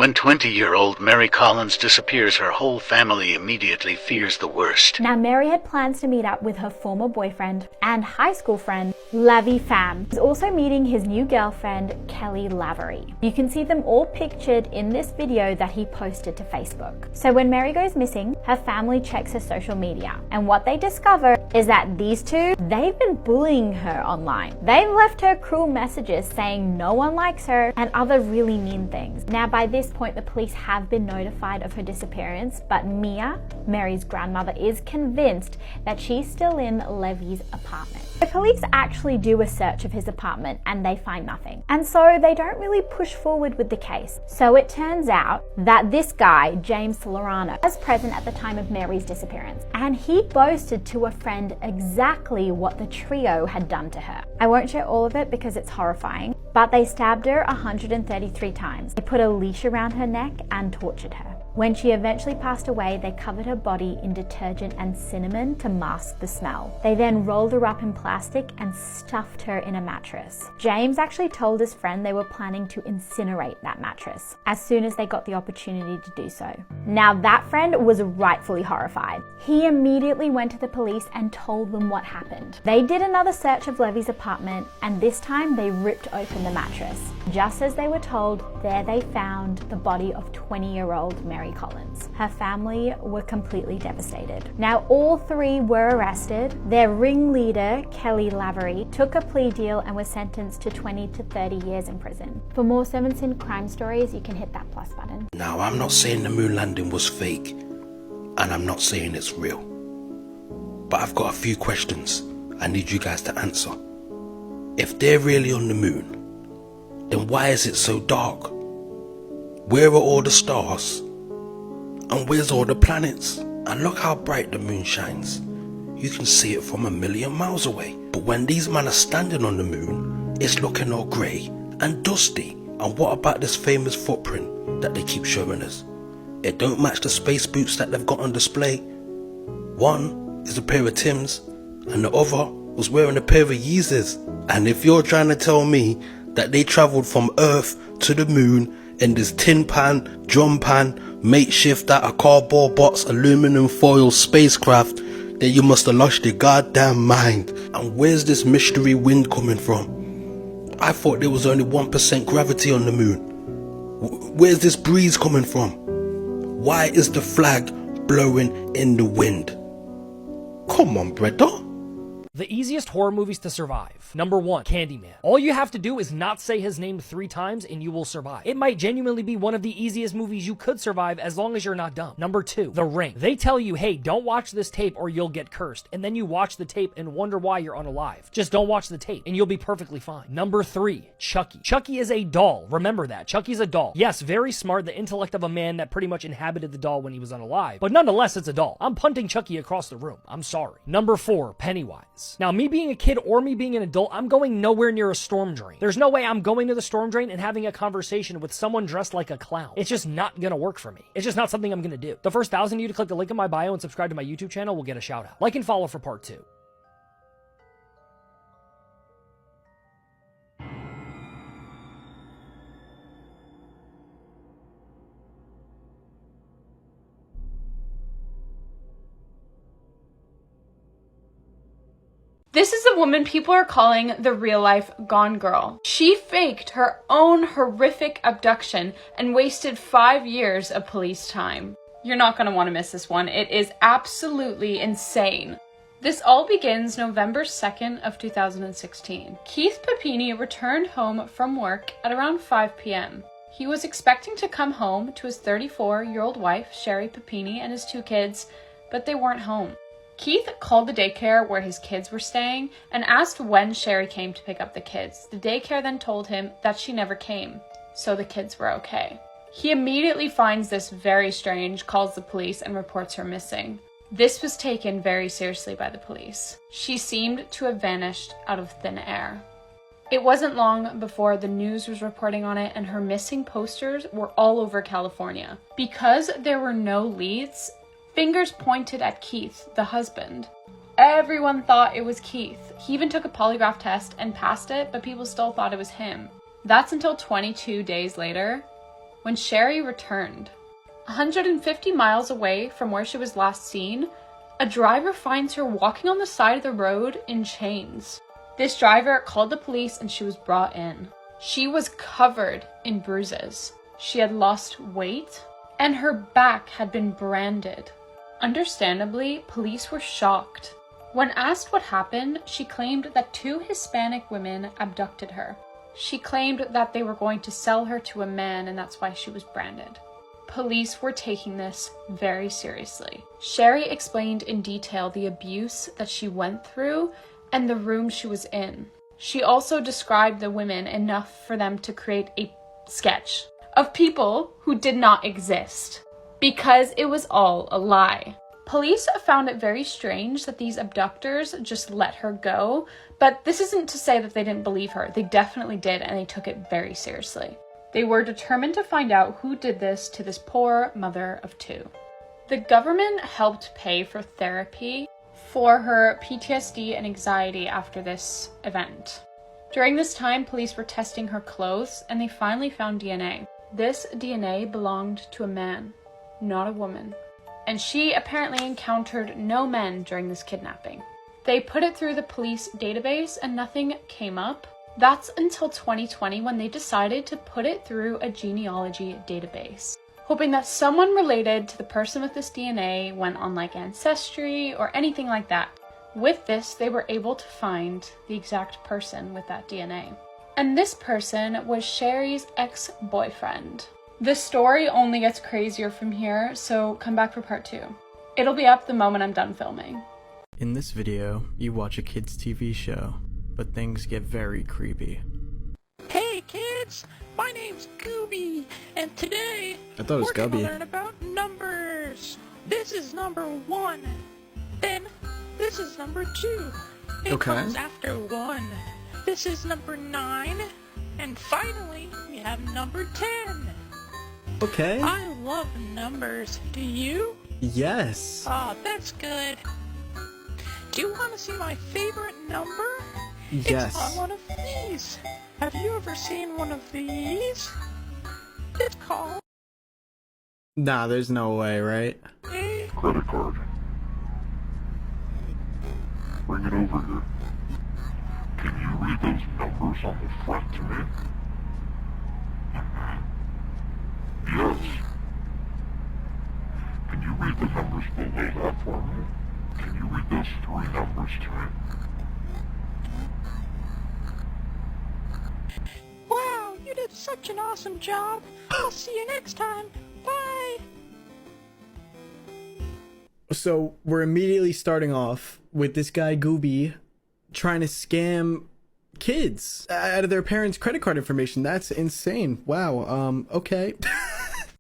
When 20-year-old Mary Collins disappears, her whole family immediately fears the worst. Now, Mary had plans to meet up with her former boyfriend and high school friend, Lavi Pham. He's also meeting his new girlfriend, Kelly Lavery. You can see them all pictured in this video that he posted to Facebook. So when Mary goes missing, her family checks her social media, and what they discover is that these two, they've been bullying her online. They've left her cruel messages saying no one likes her and other really mean things. Now, by this point, the police have been notified of her disappearance, but Mia, Mary's grandmother, is convinced that she's still in Levi's apartment. The police actually do a search of his apartment and they find nothing. And so they don't really push forward with the case. So it turns out that this guy, James Solorano, was present at the time of Mary's disappearance, and he boasted to a friend exactly what the trio had done to her. I won't share all of it because it's horrifying, but they stabbed her 133 times. They put a leash around her neck and tortured her. When she eventually passed away, they covered her body in detergent and cinnamon to mask the smell. They then rolled her up in plastic and stuffed her in a mattress. James actually told his friend they were planning to incinerate that mattress as soon as they got the opportunity to do so. Now, that friend was rightfully horrified. He immediately went to the police and told them what happened. They did another search of Levi's apartment, and this time they ripped open the mattress. Just as they were told, there they found the body of 20-year-old Mary Collins. Her family were completely devastated. Now, all three were arrested. Their ringleader, Kelly Lavery, took a plea deal and was sentenced to 20 to 30 years in prison. For more Seven Sin crime stories, you can hit that plus button. Now, I'm not saying the moon landing was fake, and I'm not saying it's real. But I've got a few questions I need you guys to answer. If they're really on the moon, then why is it so dark? Where are all the stars? And where's all the planets? And look how bright the moon shines. You can see it from a million miles away. But when these men are standing on the moon, it's looking all grey and dusty. And what about this famous footprint that they keep showing us? It don't match the space boots that they've got on display. One is a pair of Timbs and the other was wearing a pair of Yeezys. And if you're trying to tell me that they travelled from Earth to the moon in this tin pan, drum pan, makeshift out of cardboard box, aluminum foil spacecraft, then you must have lost your goddamn mind. And where's this mystery wind coming from? I thought there was only 1% gravity on the moon. Where's this breeze coming from? Why is the flag blowing in the wind? Come on, brother. The easiest horror movies to survive. Number 1, Candyman. All you have to do is not say his name 3 times and you will survive. It might genuinely be one of the easiest movies you could survive as long as you're not dumb. Number 2, The Ring. They tell you, hey, don't watch this tape or you'll get cursed. And then you watch the tape and wonder why you're unalive. Just don't watch the tape and you'll be perfectly fine. Number 3, Chucky. Chucky is a doll. Remember that. Chucky's a doll. Yes, very smart, the intellect of a man that pretty much inhabited the doll when he was unalive. But nonetheless, it's a doll. I'm punting Chucky across the room. I'm sorry. Number 4, Pennywise. Now, me being a kid or me being an adult, I'm going nowhere near a storm drain. There's no way I'm going to the storm drain and having a conversation with someone dressed like a clown. It's just not gonna work for me. It's just not something I'm gonna do. The first 1,000 of you to click the link in my bio and subscribe to my YouTube channel will get a shout out. Like and follow for part 2. This is the woman people are calling the real-life Gone Girl. She faked her own horrific abduction and wasted 5 years of police time. You're not going to want to miss this one. It is absolutely insane. This all begins November 2nd of 2016. Keith Papini returned home from work at around 5 p.m. He was expecting to come home to his 34-year-old wife, Sherry Papini, and his 2 kids, but they weren't home. Keith called the daycare where his kids were staying and asked when Sherry came to pick up the kids. The daycare then told him that she never came, so the kids were okay. He immediately finds this very strange, calls the police, and reports her missing. This was taken very seriously by the police. She seemed to have vanished out of thin air. It wasn't long before the news was reporting on it and her missing posters were all over California. Because there were no leads, fingers pointed at Keith, the husband. Everyone thought it was Keith. He even took a polygraph test and passed it, but people still thought it was him. That's until 22 days later, when Sherry returned. 150 miles away from where she was last seen, a driver finds her walking on the side of the road in chains. This driver called the police and she was brought in. She was covered in bruises. She had lost weight and her back had been branded. Understandably, police were shocked. When asked what happened, she claimed that 2 Hispanic women abducted her. She claimed that they were going to sell her to a man and that's why she was branded. Police were taking this very seriously. Sherry explained in detail the abuse that she went through and the room she was in. She also described the women enough for them to create a sketch of people who did not exist, because it was all a lie. Police found it very strange that these abductors just let her go, but this isn't to say that they didn't believe her. They definitely did, and they took it very seriously. They were determined to find out who did this to this poor mother of 2. The government helped pay for therapy for her PTSD and anxiety after this event. During this time, police were testing her clothes, and they finally found DNA. This DNA belonged to a man, not a woman. And she apparently encountered no men during this kidnapping. They put it through the police database and nothing came up. That's until 2020 when they decided to put it through a genealogy database, hoping that someone related to the person with this DNA went on like Ancestry or anything like that. With this, they were able to find the exact person with that DNA. And this person was Sherry's ex-boyfriend. The story only gets crazier from here, so come back for part 2. It'll be up the moment I'm done filming. In this video, you watch a kids' TV show, but things get very creepy. Hey kids, my name's Gooby, and today I thought it was we're gonna Gubby. learn about numbers. This is number 1. Then this is number 2. It Okay. comes after 1. This is number 9. And finally, we have number 10. Okay. I love numbers. Do you? Yes. Oh, that's good. Do you want to see my favorite number? Yes. It's on one of these. Have you ever seen one of these? It's called Nah, there's no way, right? a Credit card. Bring it over here. Can you read those numbers on the front to me? Yes. Can you read the numbers below that for me? Can you read those 3 numbers to me? Wow, you did such an awesome job. I'll see you next time. Bye. So we're immediately starting off with this guy Gooby trying to scam kids out of their parents' credit card information. That's insane. Wow. Okay.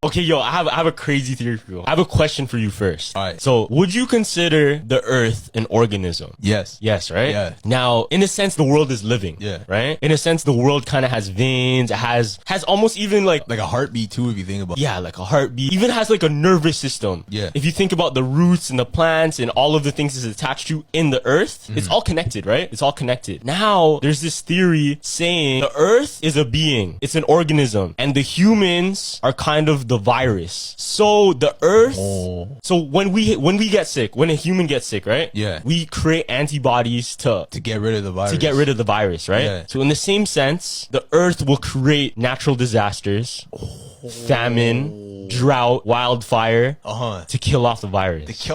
Okay, yo, I have a crazy theory for you. I have a question for you first. All right. So, would you consider the Earth an organism? Yes. Yes, right? Yeah. Now, in a sense, the world is living. Yeah. Right? In a sense, the world kind of has veins. It has almost even like Like a heartbeat too, if you think about it. yeah, like a heartbeat. Even has like a nervous system. Yeah. If you think about the roots and the plants and all of the things it's attached to in the Earth, it's all connected, right? It's all connected. Now, there's this theory saying the Earth is a being. It's an organism. And the humans are kind of the virus. So the Earth. Oh. So when we get sick, when a human gets sick, right? Yeah. We create antibodies to To get rid of the virus. get rid of the virus, right? Yeah. So in the same sense, the Earth will create natural disasters, famine, drought, wildfire, to kill off the virus.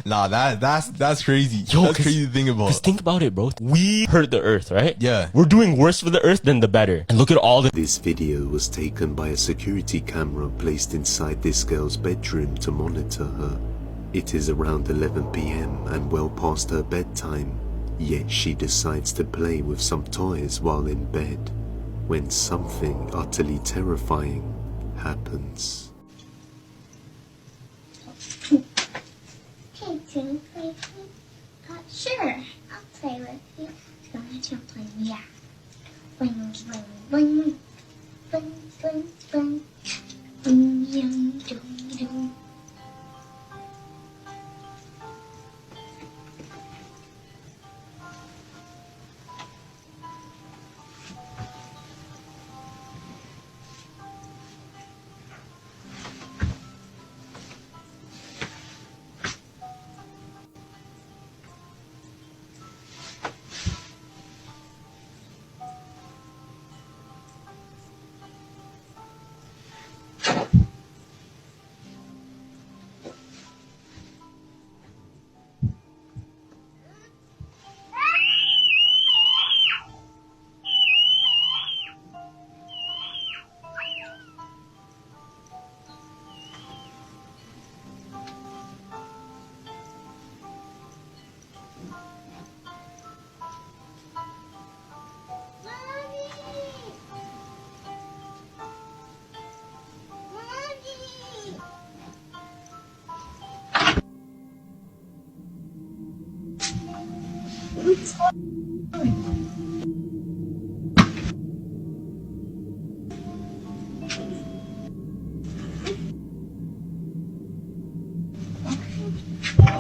Nah, that's crazy. Yo, that's crazy to think about. Because think about it, bro. We hurt the Earth, right? Yeah. We're doing worse for the Earth than the better. And look at all the This video was taken by a security camera placed inside this girl's bedroom to monitor her. It is around 11 PM and well past her bedtime, yet she decides to play with some toys while in bed, when something utterly terrifying happens. Hey, can you play with me? Sure, I'll play with you. So let you play, yeah. Bling, bling, bling. Bling, bling, bling. Bling, yum, dum, dum.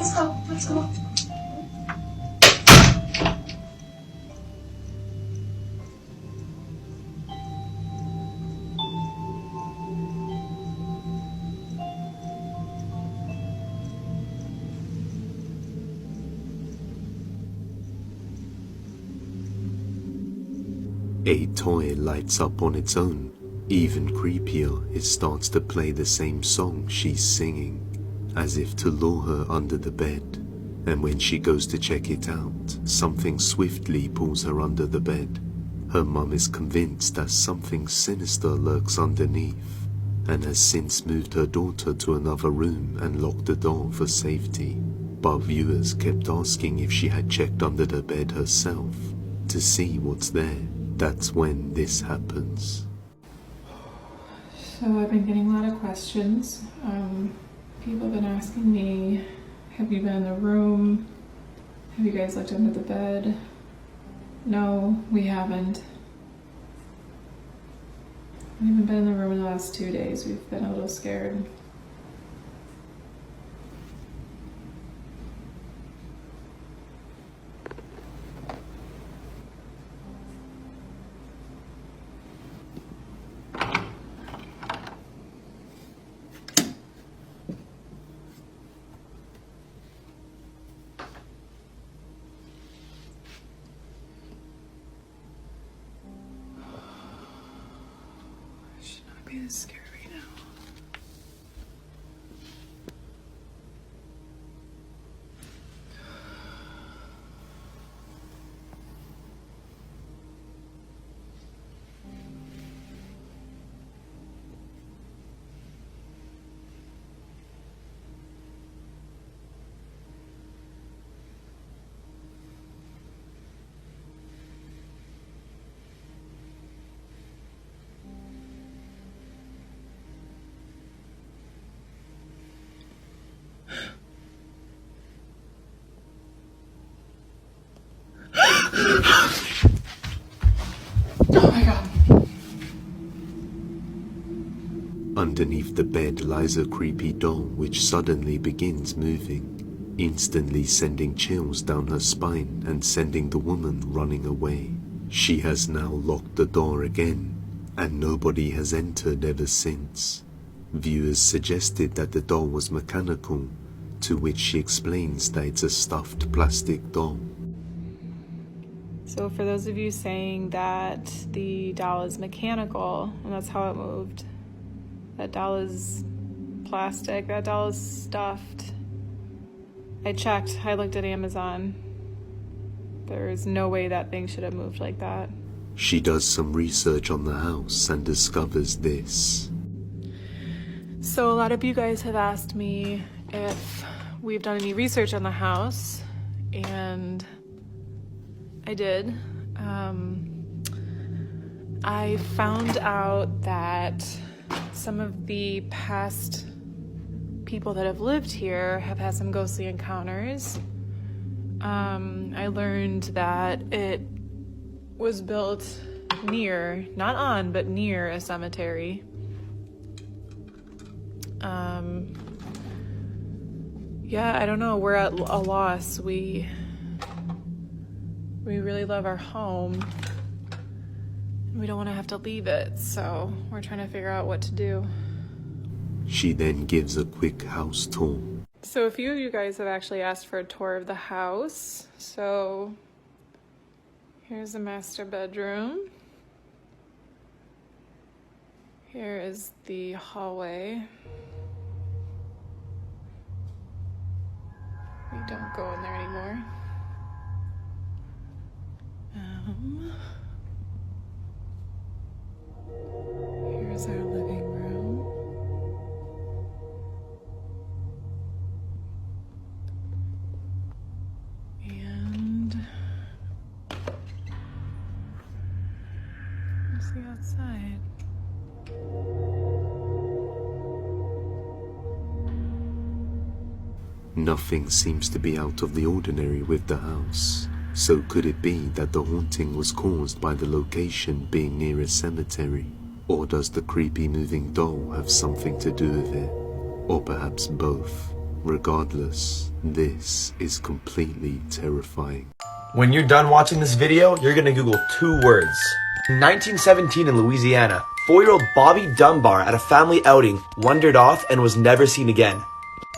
Let's go. Let's go. A toy lights up on its own. Even creepier, it starts to play the same song she's singing, as if to lure her under the bed. And when she goes to check it out, something swiftly pulls her under the bed. Her mum is convinced that something sinister lurks underneath, and has since moved her daughter to another room and locked the door for safety. But viewers kept asking if she had checked under the bed herself to see what's there. That's when this happens. So I've been getting a lot of questions. People have been asking me, have you been in the room? Have you guys looked under the bed? No, we haven't. We haven't been in the room in the last 2 days. We've been a little scared. Be this scared right now. Oh my god. Underneath the bed lies a creepy doll which suddenly begins moving, instantly sending chills down her spine and sending the woman running away. She has now locked the door again, and nobody has entered ever since. Viewers suggested that the doll was mechanical, to which she explains that it's a stuffed plastic doll. So for those of you saying that the doll is mechanical, and that's how it moved, that doll is plastic, that doll is stuffed. I checked, I looked at Amazon. There is no way that thing should have moved like that. She does some research on the house and discovers this. So a lot of you guys have asked me if we've done any research on the house, and I did. I found out that some of the past people that have lived here have had some ghostly encounters. I learned that it was built near, not on, but near a cemetery. Yeah, I don't know, we're at a loss. We really love our home. We don't want to have to leave it, so we're trying to figure out what to do. She then gives a quick house tour. So a few of you guys have actually asked for a tour of the house. So here's the master bedroom. Here is the hallway. We don't go in there anymore. Here's our living room. And let's see outside. Nothing seems to be out of the ordinary with the house. So could it be that the haunting was caused by the location being near a cemetery? Or does the creepy moving doll have something to do with it? Or perhaps both? Regardless, this is completely terrifying. When you're done watching this video, you're gonna Google 2 words. In 1917 in Louisiana, 4-year-old Bobby Dunbar at a family outing wandered off and was never seen again.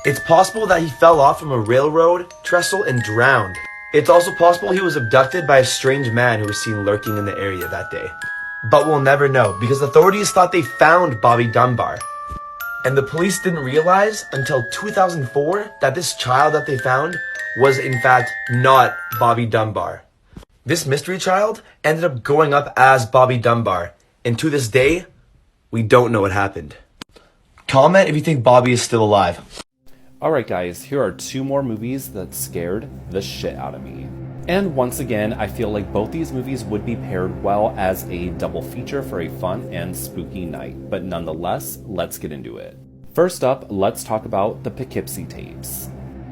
It's possible that he fell off from a railroad trestle and drowned. It's also possible he was abducted by a strange man who was seen lurking in the area that day. But we'll never know because authorities thought they found Bobby Dunbar. And the police didn't realize until 2004 that this child that they found was in fact not Bobby Dunbar. This mystery child ended up growing up as Bobby Dunbar, and to this day, we don't know what happened. Comment if you think Bobby is still alive. Alright guys, here are 2 more movies that scared the shit out of me. And once again, I feel like both these movies would be paired well as a double feature for a fun and spooky night, but nonetheless, let's get into it. First up, let's talk about the Poughkeepsie Tapes.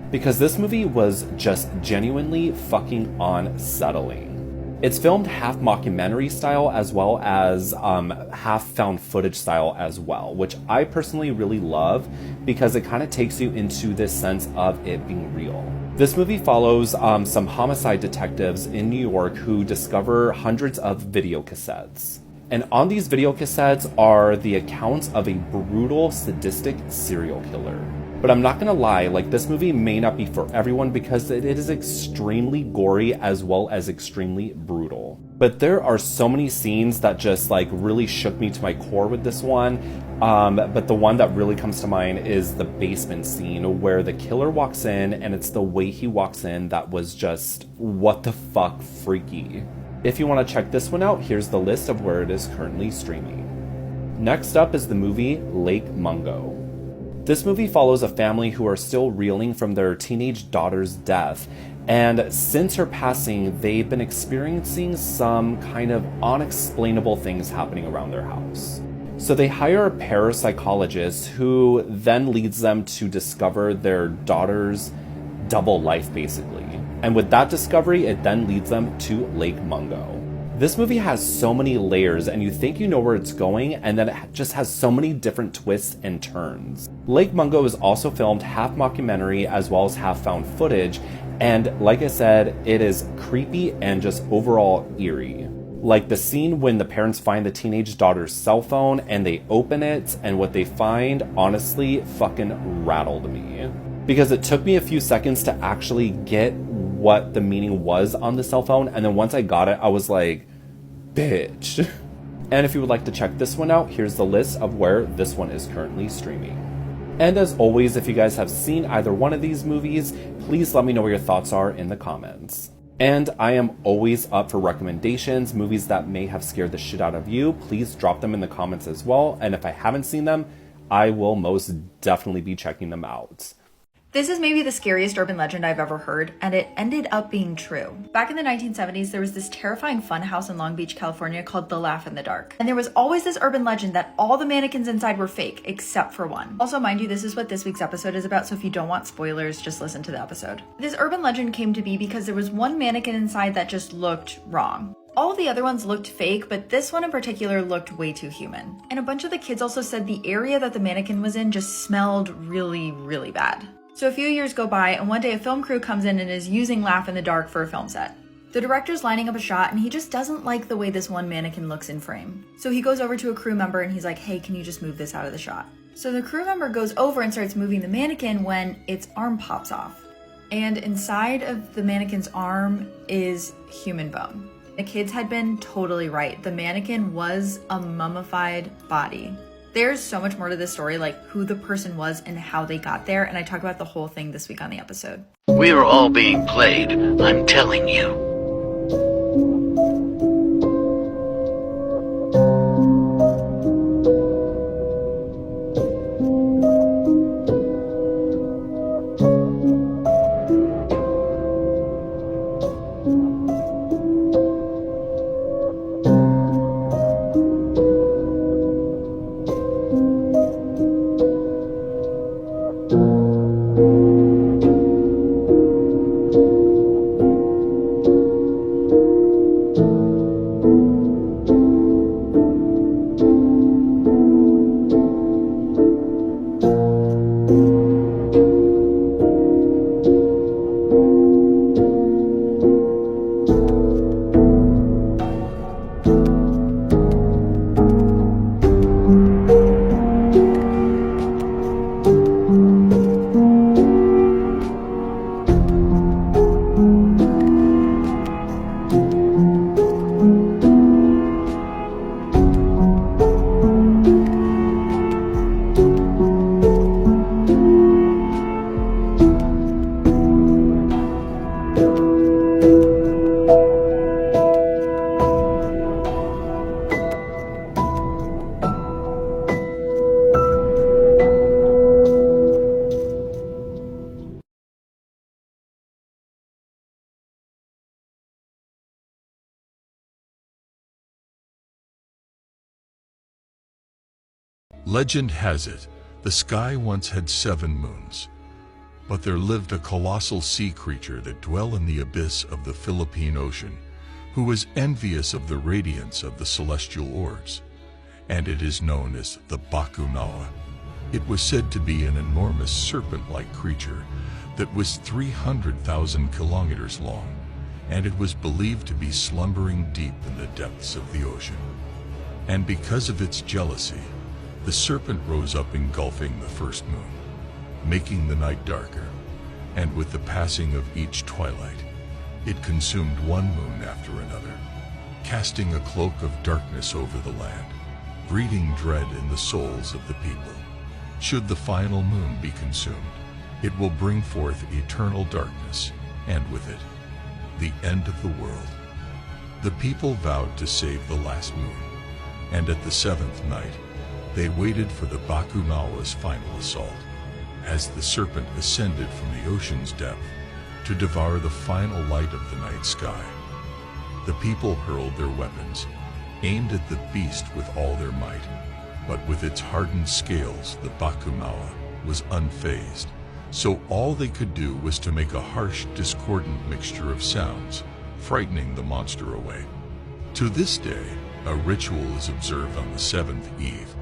Because this movie was just genuinely fucking unsettling. It's filmed half mockumentary style as well as half found footage style as well, which I personally really love because it kind of takes you into this sense of it being real. This movie follows some homicide detectives in New York who discover hundreds of video cassettes. And on these video cassettes are the accounts of a brutal, sadistic serial killer. But I'm not gonna lie, like this movie may not be for everyone because it is extremely gory as well as extremely brutal. But there are so many scenes that just like really shook me to my core with this one. But the one that really comes to mind is the basement scene where the killer walks in, and it's the way he walks in that was just, what the fuck, freaky. If you want to check this one out, here's the list of where it is currently streaming. Next up is the movie Lake Mungo. This movie follows a family who are still reeling from their teenage daughter's death, and since her passing, they've been experiencing some kind of unexplainable things happening around their house. So they hire a parapsychologist who then leads them to discover their daughter's double life, basically. And with that discovery, it then leads them to Lake Mungo. This movie has so many layers, and you think you know where it's going, and then it just has so many different twists and turns. Lake Mungo is also filmed half mockumentary as well as half found footage, and like I said, it is creepy and just overall eerie. Like the scene when the parents find the teenage daughter's cell phone and they open it, and what they find honestly fucking rattled me. Because it took me a few seconds to actually get what the meaning was on the cell phone, and then once I got it, I was like, bitch. And if you would like to check this one out, here's the list of where this one is currently streaming. And as always, if you guys have seen either one of these movies, please let me know what your thoughts are in the comments. And I am always up for recommendations, movies that may have scared the shit out of you. Please drop them in the comments as well, and if I haven't seen them, I will most definitely be checking them out. This is maybe the scariest urban legend I've ever heard, and it ended up being true. Back in the 1970s, there was this terrifying fun house in Long Beach, California called The Laugh in the Dark. And there was always this urban legend that all the mannequins inside were fake, except for one. Also, mind you, this is what this week's episode is about, so if you don't want spoilers, just listen to the episode. This urban legend came to be because there was one mannequin inside that just looked wrong. All of the other ones looked fake, but this one in particular looked way too human. And a bunch of the kids also said the area that the mannequin was in just smelled really, really bad. So a few years go by, and one day a film crew comes in and is using Laugh in the Dark for a film set. The director's lining up a shot, and he just doesn't like the way this one mannequin looks in frame. So he goes over to a crew member and he's like, hey, can you just move this out of the shot? So the crew member goes over and starts moving the mannequin when its arm pops off. And inside of the mannequin's arm is human bone. The kids had been totally right. The mannequin was a mummified body. There's so much more to this story, like who the person was and how they got there, and I talk about the whole thing this week on the episode. We're all being played, I'm telling you. Legend has it, the sky once had 7 moons. But there lived a colossal sea creature that dwelt in the abyss of the Philippine Ocean, who was envious of the radiance of the celestial orbs, and it is known as the Bakunawa. It was said to be an enormous serpent-like creature that was 300,000 kilometers long, and it was believed to be slumbering deep in the depths of the ocean. And because of its jealousy, the serpent rose up engulfing the first moon, making the night darker, and with the passing of each twilight, it consumed one moon after another, casting a cloak of darkness over the land, breeding dread in the souls of the people. Should the final moon be consumed, it will bring forth eternal darkness, and with it, the end of the world. The people vowed to save the last moon, and at the 7th night, they waited for the Bakunawa's final assault, as the serpent ascended from the ocean's depth to devour the final light of the night sky. The people hurled their weapons, aimed at the beast with all their might, but with its hardened scales the Bakunawa was unfazed, so all they could do was to make a harsh, discordant mixture of sounds, frightening the monster away. To this day, a ritual is observed on the 7th eve,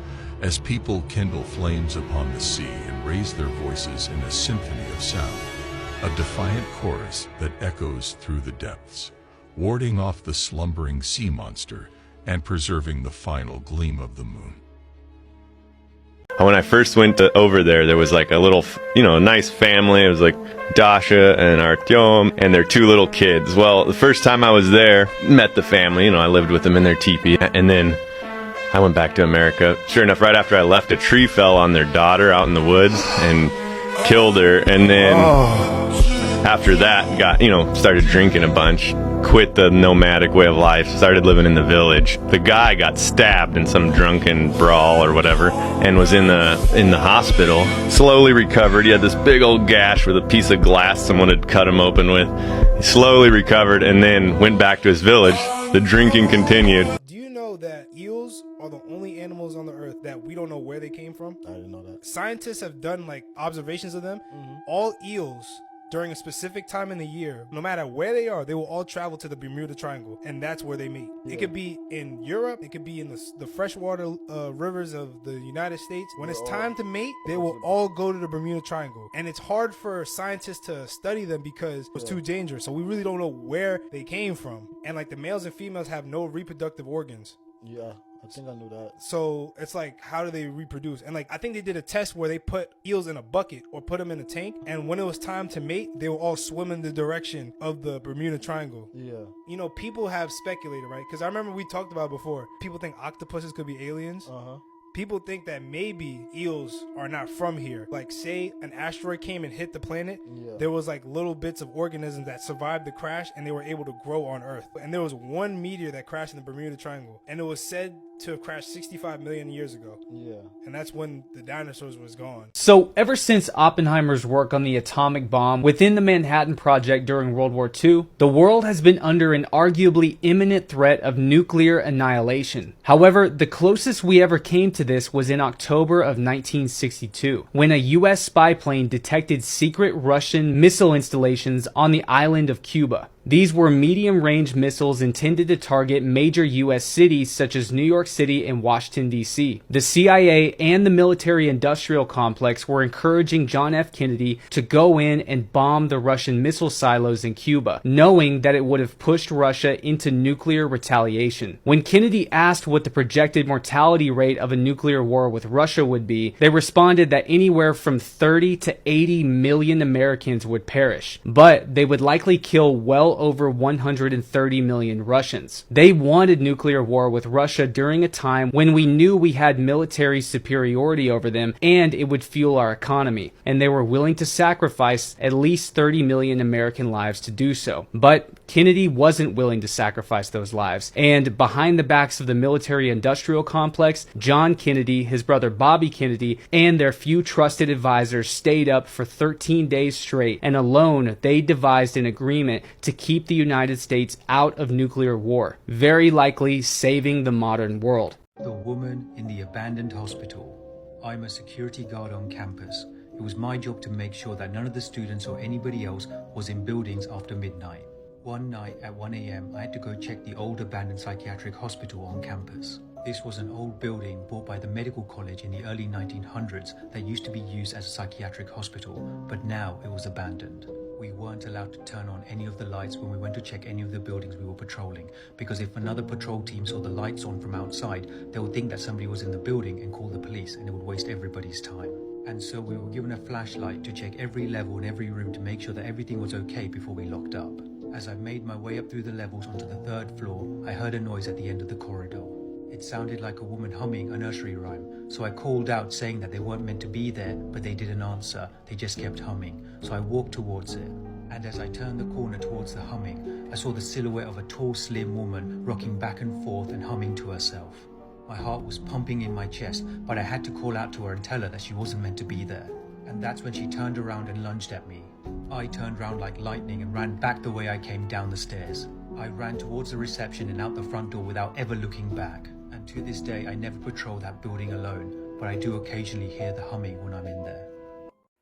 as people kindle flames upon the sea and raise their voices in a symphony of sound, a defiant chorus that echoes through the depths, warding off the slumbering sea monster and preserving the final gleam of the moon. When I first went over there was like a little, nice family. It was like Dasha and Artyom and their 2 little kids. Well, the first time I was there, met the family, I lived with them in their teepee, and then I went back to America. Sure enough, right after I left, a tree fell on their daughter out in the woods and killed her. And then after that, started drinking a bunch, quit the nomadic way of life, started living in the village. The guy got stabbed in some drunken brawl or whatever and was in the hospital. Slowly recovered. He had this big old gash with a piece of glass someone had cut him open with. He slowly recovered and then went back to his village. The drinking continued. Do you know that eels are the only animals on the earth that we don't know where they came from? I didn't know that. Scientists have done observations of them. All eels during a specific time in the year, no matter where they are, they will all travel to the Bermuda Triangle, and that's where they meet. It could be in Europe, it could be in the freshwater rivers of the United States. When it's time to mate, they will all go to the Bermuda Triangle, and it's hard for scientists to study them because it's too dangerous, so we really don't know where they came from. And the males and females have no reproductive organs. Yeah, I think I knew that. So it's how do they reproduce? And I think they did a test where they put eels in a bucket or put them in a tank, and when it was time to mate, they will all swim in the direction of the Bermuda Triangle. Yeah. People have speculated, right? Because I remember we talked about it before. People think octopuses could be aliens. People think that maybe eels are not from here. Say an asteroid came and hit the planet, there was little bits of organisms that survived the crash and they were able to grow on Earth. And there was one meteor that crashed in the Bermuda Triangle, and it was said to have crashed 65 million years ago. Yeah. And that's when the dinosaurs was gone. So ever since Oppenheimer's work on the atomic bomb within the Manhattan Project during World War II, the world has been under an arguably imminent threat of nuclear annihilation. However, the closest we ever came to this was in October of 1962, when a US spy plane detected secret Russian missile installations on the island of Cuba. These were medium-range missiles intended to target major U.S. cities such as New York City and Washington, D.C. The CIA and the military-industrial complex were encouraging John F. Kennedy to go in and bomb the Russian missile silos in Cuba, knowing that it would have pushed Russia into nuclear retaliation. When Kennedy asked what the projected mortality rate of a nuclear war with Russia would be, they responded that anywhere from 30 to 80 million Americans would perish, but they would likely kill well over 130 million Russians. They wanted nuclear war with Russia during a time when we knew we had military superiority over them and it would fuel our economy, and they were willing to sacrifice at least 30 million American lives to do so. But Kennedy wasn't willing to sacrifice those lives, and behind the backs of the military-industrial complex, John Kennedy, his brother Bobby Kennedy, and their few trusted advisors stayed up for 13 days straight, and alone they devised an agreement to keep the United States out of nuclear war, very likely saving the modern world. The woman in the abandoned hospital I'm a security guard on campus. It was my job to make sure that none of the students or anybody else was in buildings after midnight. One night at 1 a.m. I had to go check the old abandoned psychiatric hospital on campus. This was an old building bought by the medical college in the early 1900s that used to be used as a psychiatric hospital, but now it was abandoned. We weren't allowed to turn on any of the lights when we went to check any of the buildings we were patrolling, because if another patrol team saw the lights on from outside, they would think that somebody was in the building and call the police, and it would waste everybody's time. And so we were given a flashlight to check every level in every room to make sure that everything was okay before we locked up. As I made my way up through the levels onto the 3rd floor, I heard a noise at the end of the corridor. It sounded like a woman humming a nursery rhyme, so I called out saying that they weren't meant to be there, but they didn't answer, they just kept humming, so I walked towards it. And as I turned the corner towards the humming, I saw the silhouette of a tall, slim woman rocking back and forth and humming to herself. My heart was pumping in my chest, but I had to call out to her and tell her that she wasn't meant to be there. And that's when she turned around and lunged at me. I turned around like lightning and ran back the way I came down the stairs. I ran towards the reception and out the front door without ever looking back. And to this day, I never patrol that building alone, but I do occasionally hear the humming when I'm in there.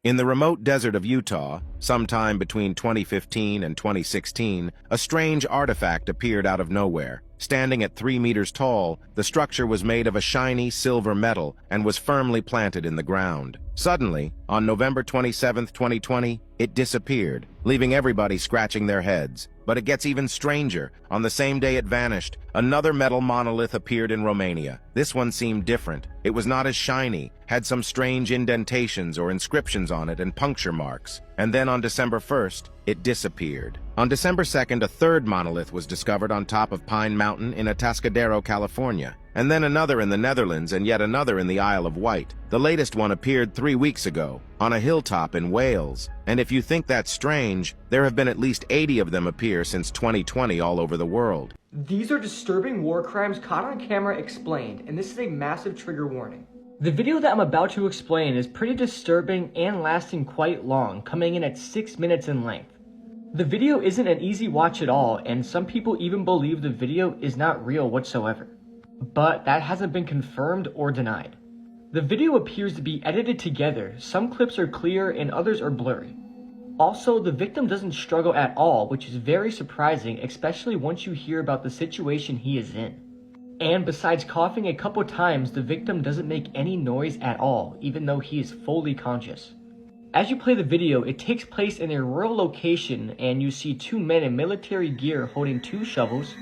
In the remote desert of Utah, sometime between 2015 and 2016, a strange artifact appeared out of nowhere. Standing at 3 meters tall, the structure was made of a shiny silver metal and was firmly planted in the ground. Suddenly, on November 27, 2020, it disappeared, leaving everybody scratching their heads. But it gets even stranger. On the same day it vanished, another metal monolith appeared in Romania. This one seemed different. It was not as shiny, had some strange indentations or inscriptions on it and puncture marks. And then on December 1st, it disappeared. On December 2nd, a third monolith was discovered on top of Pine Mountain in Atascadero, California. And then another in the Netherlands and yet another in the Isle of Wight. The latest one appeared 3 weeks ago, on a hilltop in Wales. And if you think that's strange, there have been at least 80 of them appear since 2020 all over the world. These are disturbing war crimes caught on camera explained, and this is a massive trigger warning. The video that I'm about to explain is pretty disturbing and lasting quite long, coming in at 6 minutes in length. The video isn't an easy watch at all, and some people even believe the video is not real whatsoever. But that hasn't been confirmed or denied. The video appears to be edited together, some clips are clear and others are blurry. Also, the victim doesn't struggle at all, which is very surprising, especially once you hear about the situation he is in. And besides coughing a couple times, the victim doesn't make any noise at all, even though he is fully conscious. As you play the video, it takes place in a rural location and you see 2 men in military gear holding 2 shovels,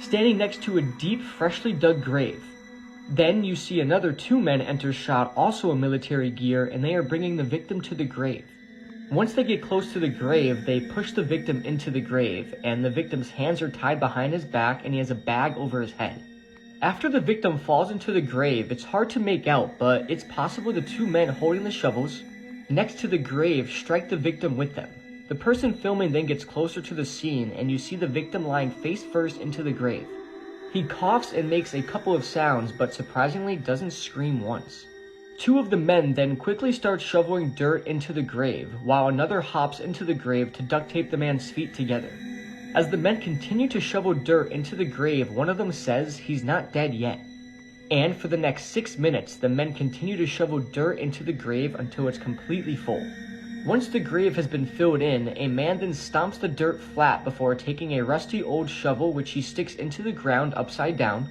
standing next to a deep, freshly dug grave. Then you see another 2 men enter shot, also in military gear, and they are bringing the victim to the grave. Once they get close to the grave, they push the victim into the grave, and the victim's hands are tied behind his back and he has a bag over his head. After the victim falls into the grave, it's hard to make out, but it's possible the 2 men holding the shovels next to the grave strike the victim with them. The person filming then gets closer to the scene and you see the victim lying face first into the grave. He coughs and makes a couple of sounds, but surprisingly doesn't scream once. 2 of the men then quickly start shoveling dirt into the grave, while another hops into the grave to duct tape the man's feet together. As the men continue to shovel dirt into the grave, one of them says he's not dead yet. And for the next 6 minutes, the men continue to shovel dirt into the grave until it's completely full. Once the grave has been filled in, a man then stomps the dirt flat before taking a rusty old shovel which he sticks into the ground upside down,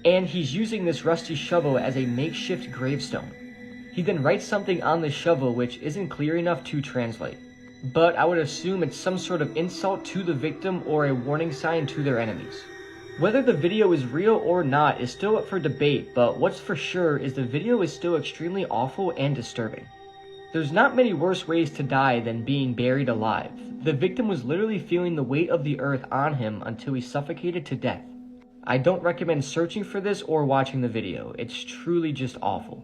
and he's using this rusty shovel as a makeshift gravestone. He then writes something on the shovel which isn't clear enough to translate, but I would assume it's some sort of insult to the victim or a warning sign to their enemies. Whether the video is real or not is still up for debate, but what's for sure is the video is still extremely awful and disturbing. There's not many worse ways to die than being buried alive. The victim was literally feeling the weight of the earth on him until he suffocated to death. I don't recommend searching for this or watching the video. It's truly just awful.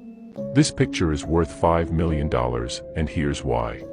This picture is worth $5 million, and here's why.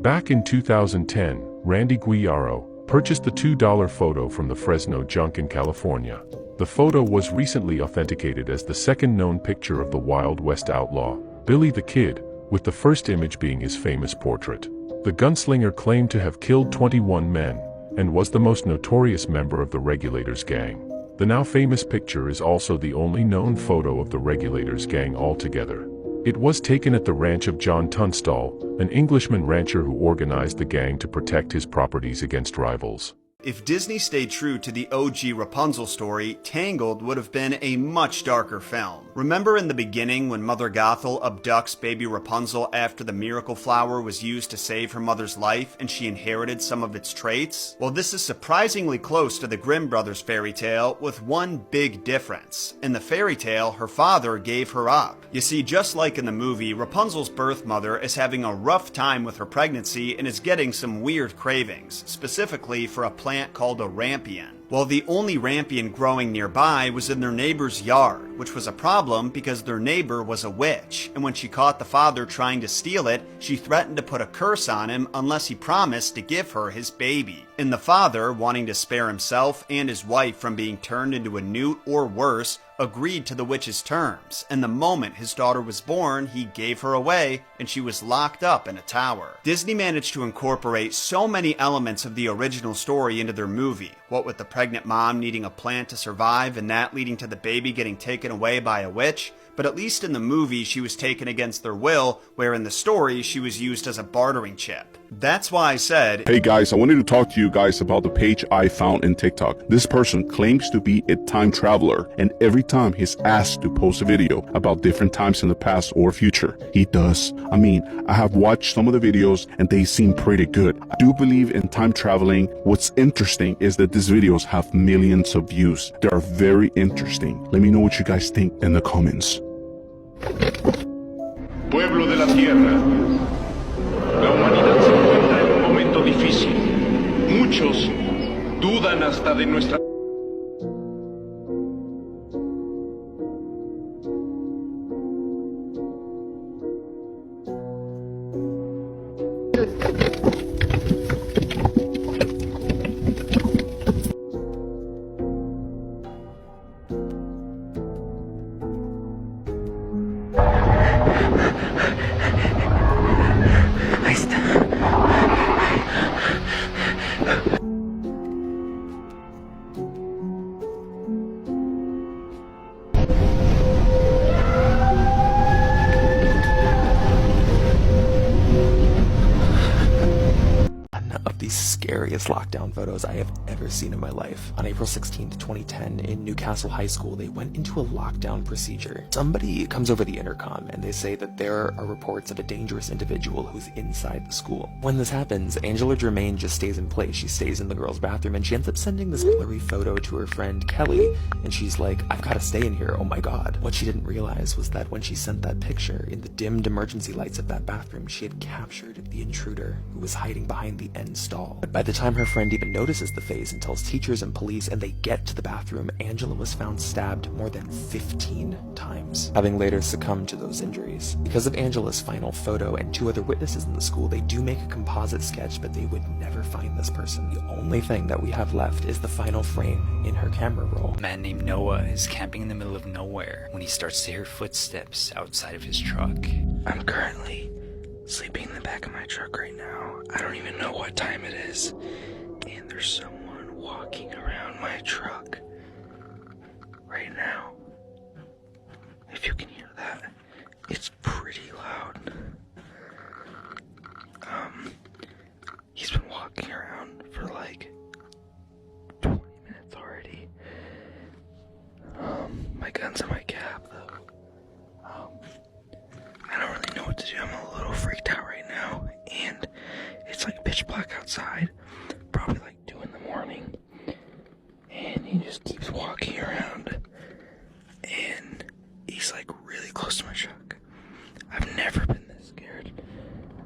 Back in 2010, Randy Guiaro purchased the $2 photo from the Fresno Junk in California. The photo was recently authenticated as the second known picture of the Wild West outlaw, Billy the Kid, with the first image being his famous portrait. The gunslinger claimed to have killed 21 men, and was the most notorious member of the Regulators gang. The now famous picture is also the only known photo of the Regulators gang altogether. It was taken at the ranch of John Tunstall, an Englishman rancher who organized the gang to protect his properties against rivals. If Disney stayed true to the OG Rapunzel story, Tangled would have been a much darker film. Remember in the beginning when Mother Gothel abducts baby Rapunzel after the miracle flower was used to save her mother's life and she inherited some of its traits? Well, this is surprisingly close to the Grimm brothers fairy tale with one big difference. In the fairy tale, her father gave her up. You see, just like in the movie, Rapunzel's birth mother is having a rough time with her pregnancy and is getting some weird cravings, specifically for a plant called a rampion. Well, the only rampion growing nearby was in their neighbor's yard, which was a problem because their neighbor was a witch, and when she caught the father trying to steal it, she threatened to put a curse on him unless he promised to give her his baby. And the father, wanting to spare himself and his wife from being turned into a newt or worse, agreed to the witch's terms, and the moment his daughter was born, he gave her away, and she was locked up in a tower. Disney managed to incorporate so many elements of the original story into their movie, what with the pregnant mom needing a plant to survive and that leading to the baby getting taken away by a witch, but at least in the movie she was taken against their will, where in the story she was used as a bartering chip. That's why I said, hey guys, I wanted to talk to you guys about the page I found in TikTok. This person claims to be a time traveler, and every time he's asked to post a video about different times in the past or future, he does. I mean, I have watched some of the videos and they seem pretty good. I do believe in time traveling. What's interesting is that these videos have millions of views. They are very interesting. Let me know what you guys think in the comments. Pueblo de la Tierra, la humanidad se encuentra en un momento difícil. Muchos dudan hasta de nuestra... Scariest lockdown photos I have ever seen in my life. On April 16th, 2010, in Newcastle High School, they went into a lockdown procedure. Somebody comes over the intercom and they say that there are reports of a dangerous individual who's inside the school. When this happens, Angela Germain just stays in place. She stays in the girls' bathroom and she ends up sending this blurry photo to her friend Kelly, and she's like, I've got to stay in here, oh my god. What she didn't realize was that when she sent that picture, in the dimmed emergency lights of that bathroom, she had captured the intruder who was hiding behind the end stall. But by the time her friend even notices the face and tells teachers and police and they get to the bathroom, Angela was found stabbed more than 15 times, having later succumbed to those injuries. Because of Angela's final photo and 2 other witnesses in the school, they do make a composite sketch, but they would never find this person. The only thing that we have left is the final frame in her camera roll. A man named Noah is camping in the middle of nowhere when he starts to hear footsteps outside of his truck. I'm currently sleeping in the back of my truck right now. I don't even know what time it is. And there's someone walking around my truck right now. If you can hear that, it's pretty loud. He's been walking around for like 20 minutes already. My gun's in my cab though. I don't really know what to do. I'm a little freaked out right now, and it's like pitch black outside, probably like 2 in the morning, and he just keeps walking around, and he's like really close to my truck. I've never been this scared,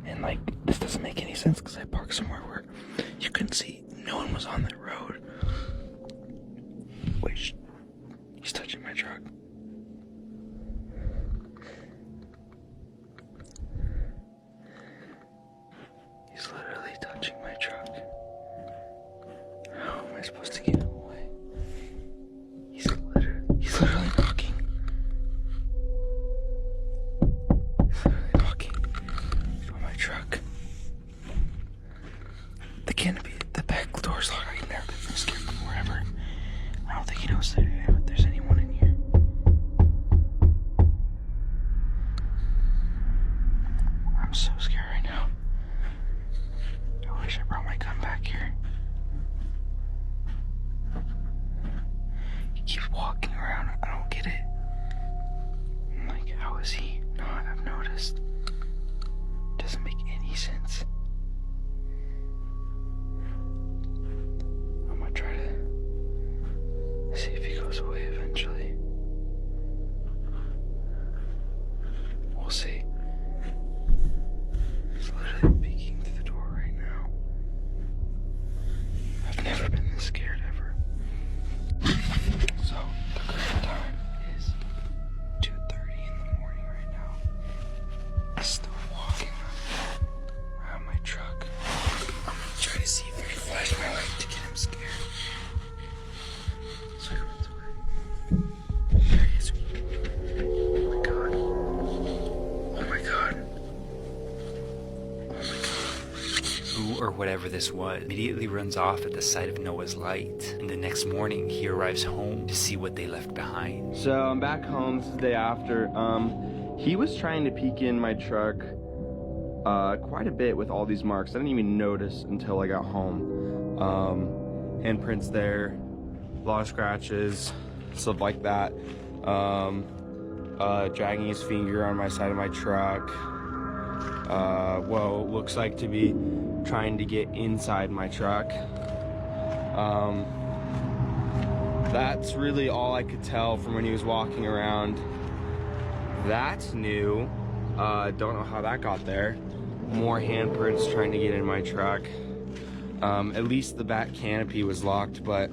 and like this doesn't make any sense because I parked somewhere where you couldn't see, no one was on that road. Wait, he's touching my truck. He's literally touching my truck. How am I supposed to get him away? He's literally knocking. He's literally knocking on my truck. The canopy, the back door's locked right now. who or whatever this was immediately runs off at the sight of Noah's light, and the next morning he arrives home to see what they left behind. So I'm back home, this is the day after. He was trying to peek in my truck quite a bit with all these marks. I didn't even notice until I got home. Handprints there, a lot of scratches, stuff like that. Dragging his finger on my side of my truck. Well, looks like to be trying to get inside my truck. That's really all I could tell from when he was walking around. That's new. Don't know how that got there. More handprints trying to get in my truck. At least the back canopy was locked, but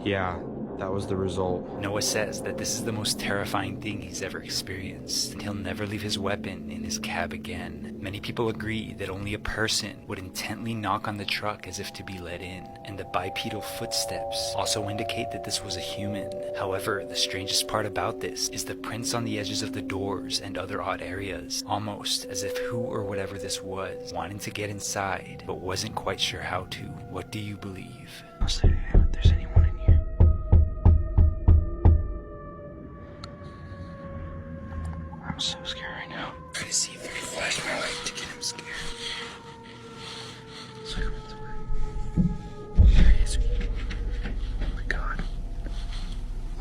yeah, that was the result. Noah says that this is the most terrifying thing he's ever experienced, and he'll never leave his weapon in his cab again. Many people agree that only a person would intently knock on the truck as if to be let in, and the bipedal footsteps also indicate that this was a human. However, the strangest part about this is the prints on the edges of the doors and other odd areas, almost as if who or whatever this was wanted to get inside, but wasn't quite sure how to. What do you believe? There's anyone in here. I'm so scared right now. Try to see if I can flash my light to get him scared. So I don't have to worry. There he is. Oh my god.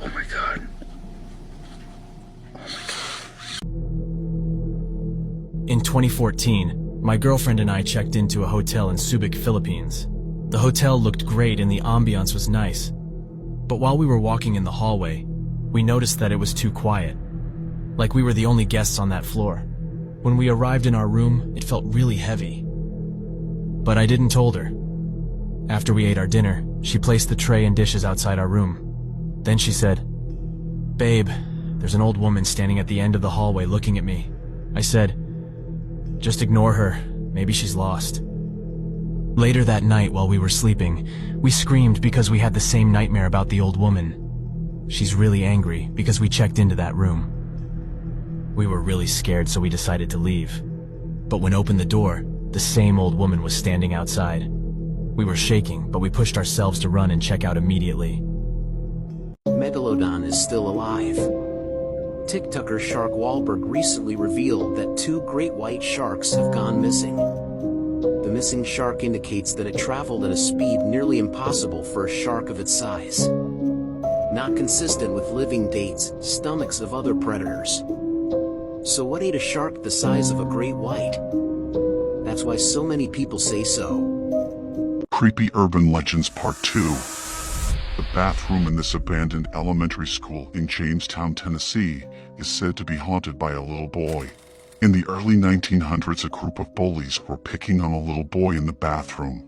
Oh my god. In 2014, my girlfriend and I checked into a hotel in Subic, Philippines. The hotel looked great and the ambiance was nice. But while we were walking in the hallway, we noticed that it was too quiet. Like we were the only guests on that floor. When we arrived in our room, it felt really heavy. But I didn't told her. After we ate our dinner, she placed the tray and dishes outside our room. Then she said, "Babe, there's an old woman standing at the end of the hallway looking at me." I said, "Just ignore her. Maybe she's lost." Later that night while we were sleeping, we screamed because we had the same nightmare about the old woman. She's really angry because we checked into that room. We were really scared, so we decided to leave. But when opened the door, the same old woman was standing outside. We were shaking, but we pushed ourselves to run and check out immediately. Megalodon is still alive. TikToker Shark Wahlberg recently revealed that 2 great white sharks have gone missing. The missing shark indicates that it traveled at a speed nearly impossible for a shark of its size. Not consistent with living dates, stomachs of other predators. So what ate a shark the size of a great white? That's why so many people say so. Creepy Urban Legends Part 2. The bathroom in this abandoned elementary school in Jamestown, Tennessee, is said to be haunted by a little boy. In the early 1900s, a group of bullies were picking on a little boy in the bathroom.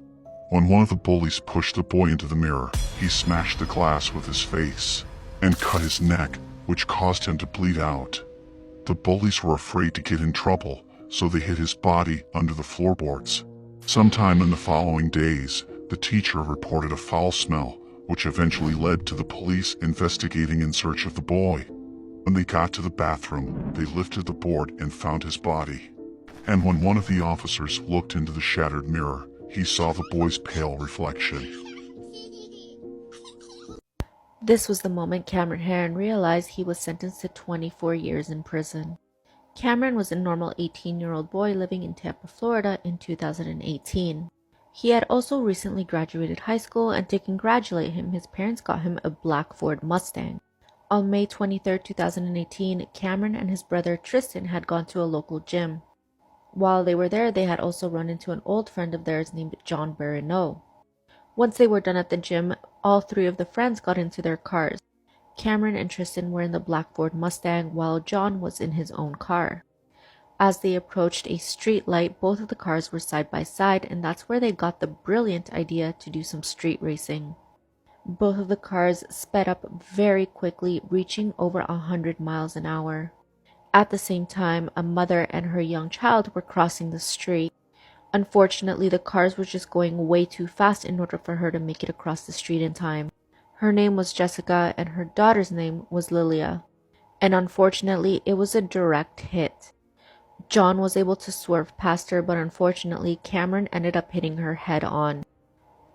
When one of the bullies pushed the boy into the mirror, he smashed the glass with his face and cut his neck, which caused him to bleed out. The bullies were afraid to get in trouble, so they hid his body under the floorboards. Sometime in the following days, the teacher reported a foul smell, which eventually led to the police investigating in search of the boy. When they got to the bathroom, they lifted the board and found his body. And when one of the officers looked into the shattered mirror, he saw the boy's pale reflection. This was the moment Cameron Herron realized he was sentenced to 24 years in prison. Cameron was a normal 18-year-old boy living in Tampa, Florida in 2018. He had also recently graduated high school, and to congratulate him, his parents got him a black Ford Mustang. On May 23, 2018, Cameron and his brother Tristan had gone to a local gym. While they were there, they had also run into an old friend of theirs named John Barreneau. Once they were done at the gym, all 3 of the friends got into their cars. Cameron and Tristan were in the black Ford Mustang, while John was in his own car. As they approached a street light, both of the cars were side by side, and that's where they got the brilliant idea to do some street racing. Both of the cars sped up very quickly, reaching over 100 miles an hour. At the same time, a mother and her young child were crossing the street. Unfortunately, the cars were just going way too fast in order for her to make it across the street in time. Her name was Jessica and her daughter's name was Lilia. And unfortunately, it was a direct hit. John was able to swerve past her, but unfortunately, Cameron ended up hitting her head on.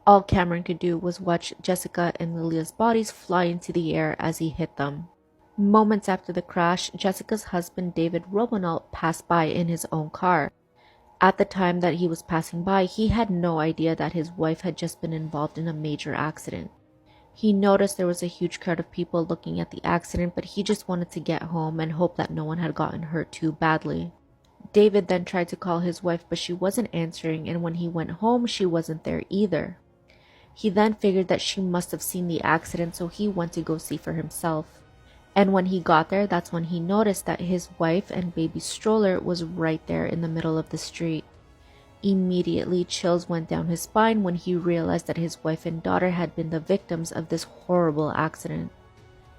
All Cameron could do was watch Jessica and Lilia's bodies fly into the air as he hit them. Moments after the crash, Jessica's husband David Robinault passed by in his own car. At the time that he was passing by, he had no idea that his wife had just been involved in a major accident. He noticed there was a huge crowd of people looking at the accident, but he just wanted to get home and hope that no one had gotten hurt too badly. David then tried to call his wife, but she wasn't answering, and when he went home, she wasn't there either. He then figured that she must have seen the accident, so he went to go see for himself. And when he got there, that's when he noticed that his wife and baby stroller was right there in the middle of the street. Immediately, chills went down his spine when he realized that his wife and daughter had been the victims of this horrible accident.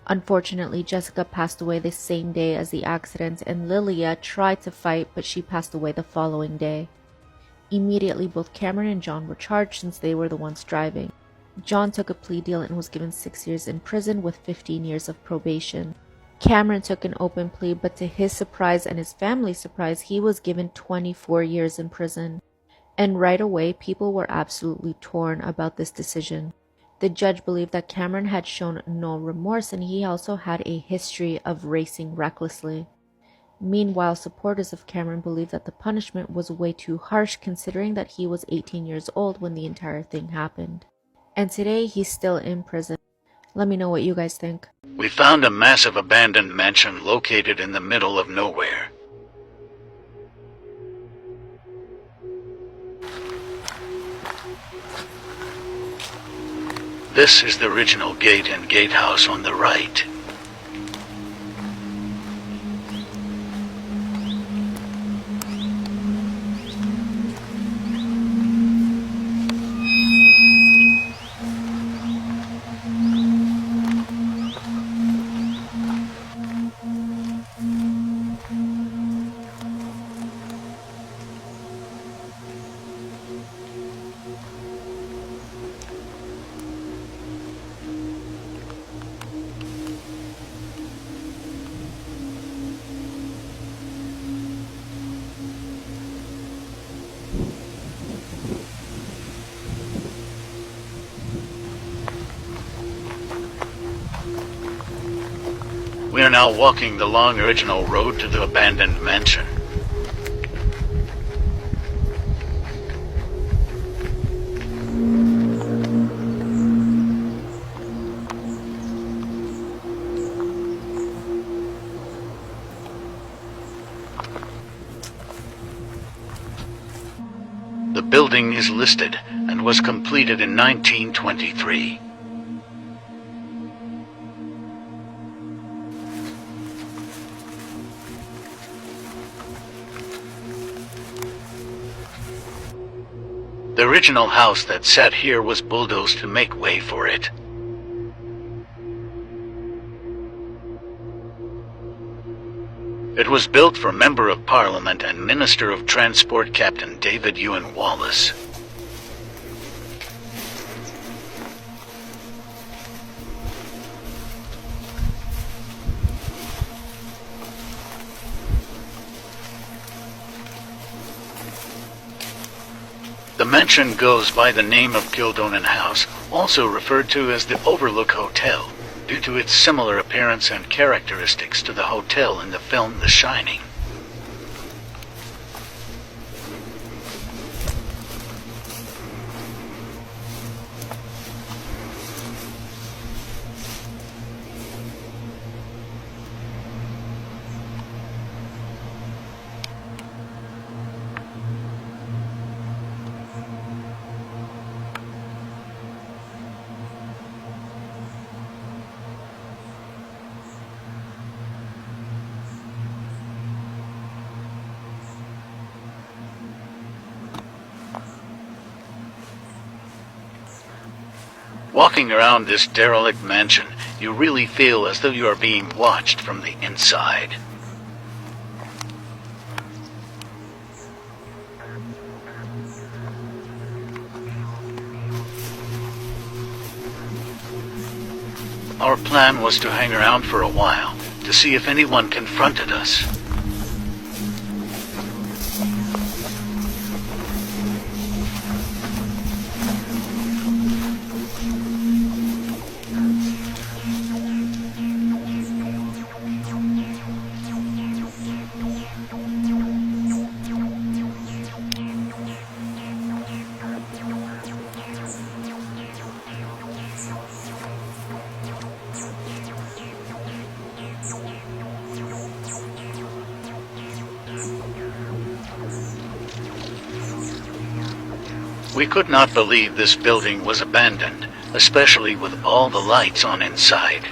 Unfortunately, Jessica passed away the same day as the accident, and Lilia tried to fight, but she passed away the following day. Immediately, both Cameron and John were charged since they were the ones driving. John took a plea deal and was given 6 years in prison with 15 years of probation. Cameron took an open plea, but to his surprise and his family's surprise, he was given 24 years in prison. And right away, people were absolutely torn about this decision. The judge believed that Cameron had shown no remorse, and he also had a history of racing recklessly. Meanwhile, supporters of Cameron believed that the punishment was way too harsh, considering that he was 18 years old when the entire thing happened. And today, he's still in prison. Let me know what you guys think. We found a massive abandoned mansion located in the middle of nowhere. This is the original gate and gatehouse on the right. We are now walking the long original road to the abandoned mansion. The building is listed and was completed in 1923. The original house that sat here was bulldozed to make way for it. It was built for Member of Parliament and Minister of Transport Captain David Ewan Wallace. The mansion goes by the name of Kildonan House, also referred to as the Overlook Hotel, due to its similar appearance and characteristics to the hotel in the film The Shining. Walking around this derelict mansion, you really feel as though you are being watched from the inside. Our plan was to hang around for a while, to see if anyone confronted us. We could not believe this building was abandoned, especially with all the lights on inside.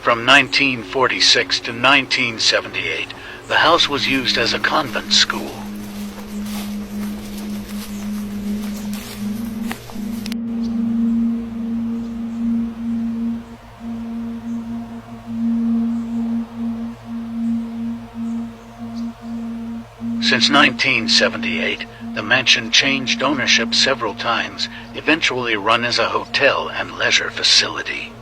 From 1946 to 1978, the house was used as a convent school. Since 1978, the mansion changed ownership several times, eventually run as a hotel and leisure facility.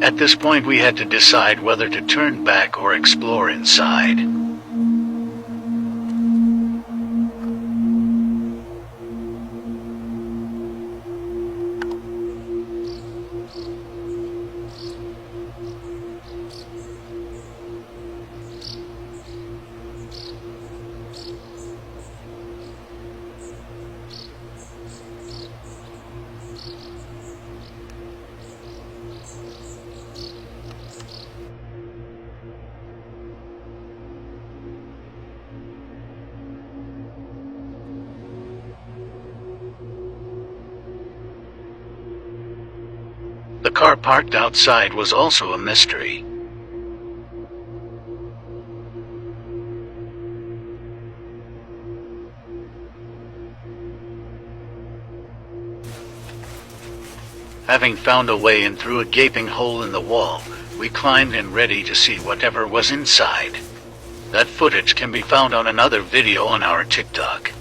At this point, we had to decide whether to turn back or explore inside. The car parked outside was also a mystery. Having found a way in through a gaping hole in the wall, we climbed in ready to see whatever was inside. That footage can be found on another video on our TikTok.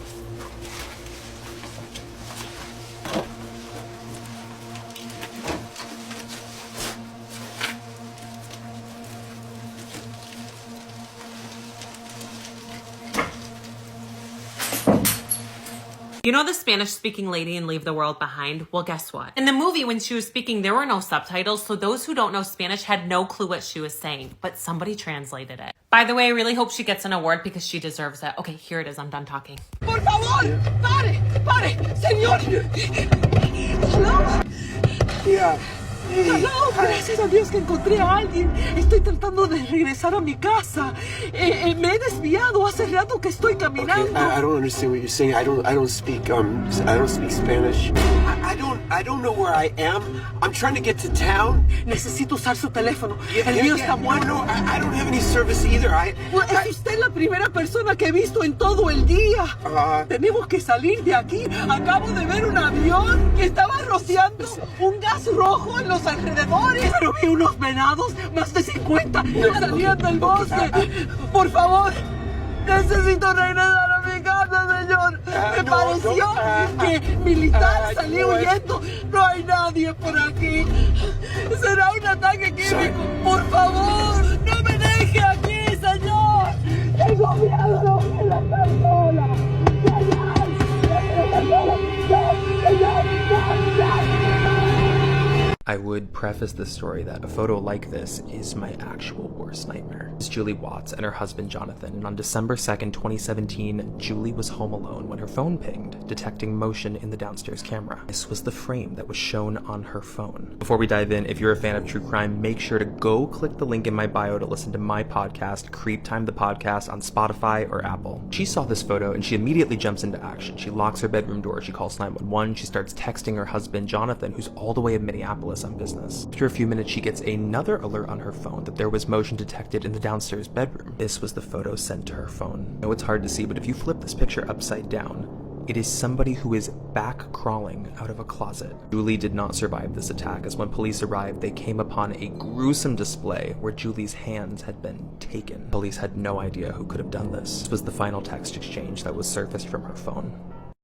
You know the Spanish-speaking lady in Leave the World Behind? Well, guess what? In the movie, when she was speaking, there were no subtitles, so those who don't know Spanish had no clue what she was saying, but somebody translated it. By the way, I really hope she gets an award because she deserves it. Okay, here it is. I'm done talking. Por favor, pare, señor. Hello? Yeah. Hello, gracias a Dios que encontré a alguien. Estoy tratando de regresar a mi casa. Me he desviado. Hace rato que estoy caminando. Okay, I don't understand what you're saying. I don't speak Spanish. I don't know where I am. I'm trying to get to town. Necesito usar su teléfono. El mío está muerto. No, I don't have any service either. Es usted la primera persona que he visto en todo el día. Tenemos que salir de aquí. Acabo de ver un avión que estaba rociando un gas rojo en los alrededores. Pero vi unos venados, más de 50, salían del bosque. Por favor, necesito regresar a mi casa, señor. Me pareció que militar salió huyendo. No hay nadie por aquí. Será un ataque químico. Por favor, no me deje aquí, señor. Tengo miedo en la persona. I would preface this story that a photo like this is my actual worst nightmare. It's Julie Watts and her husband Jonathan, and on December 2nd, 2017, Julie was home alone when her phone pinged, detecting motion in the downstairs camera. This was the frame that was shown on her phone. Before we dive in, if you're a fan of true crime, make sure to go click the link in my bio to listen to my podcast, Creep Time the Podcast, on Spotify or Apple. She saw this photo and she immediately jumps into action. She locks her bedroom door, she calls 911, she starts texting her husband Jonathan, who's all the way in Minneapolis on business. After a few minutes, she gets another alert on her phone that there was motion detected in the downstairs bedroom. This was the photo sent to her phone. I know it's hard to see, but if you flip this picture upside down, It is somebody who is back crawling out of a closet. Julie did not survive this attack, as when police arrived, they came upon a gruesome display where Julie's hands had been taken. Police had no idea who could have done this. This was the final text exchange that was surfaced from her phone.